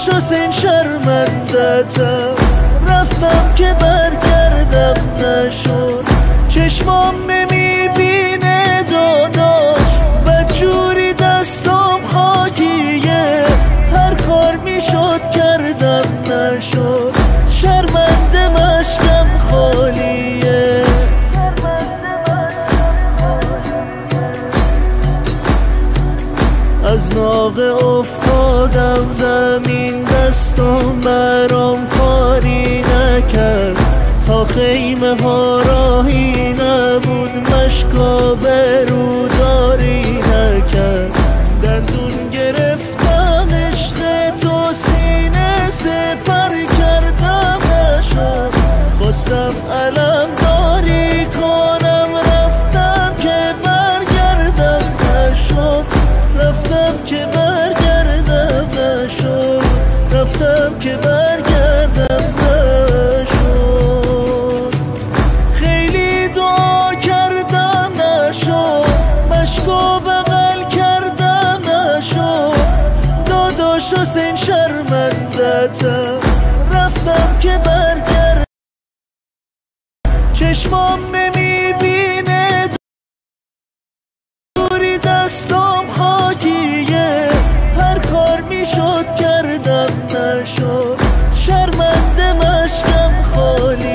داداش حسین شرمندتم، رفتم که برگردم نشد، چشمام نمیبینه داداش، بدجوری دستام خاکیه، هر کار میشد کردم نشد، شرمنده مشکم خالیه. از ناقه افتادم زمین، دستم برام کاری نکرد، تا خیمه ها راهی نبود، مشکا بروداری نکرد، دندون گرفتم عشق تو سینه سپر کردم نشد، خواستم علم داری کنم، رفتم که برگردم نشد، رفتم که برگردم نشد، رفتم که برگردم نشد، خیلی دعا کردم نشد، مشکو بغل کردم نشد، داداش حسین شرمندتم، رفتم که برگردم، چشمام نمیبینه دوری دستام خاکیه، هر کار میشد کردم نشد، شرمنده مشکم خالی.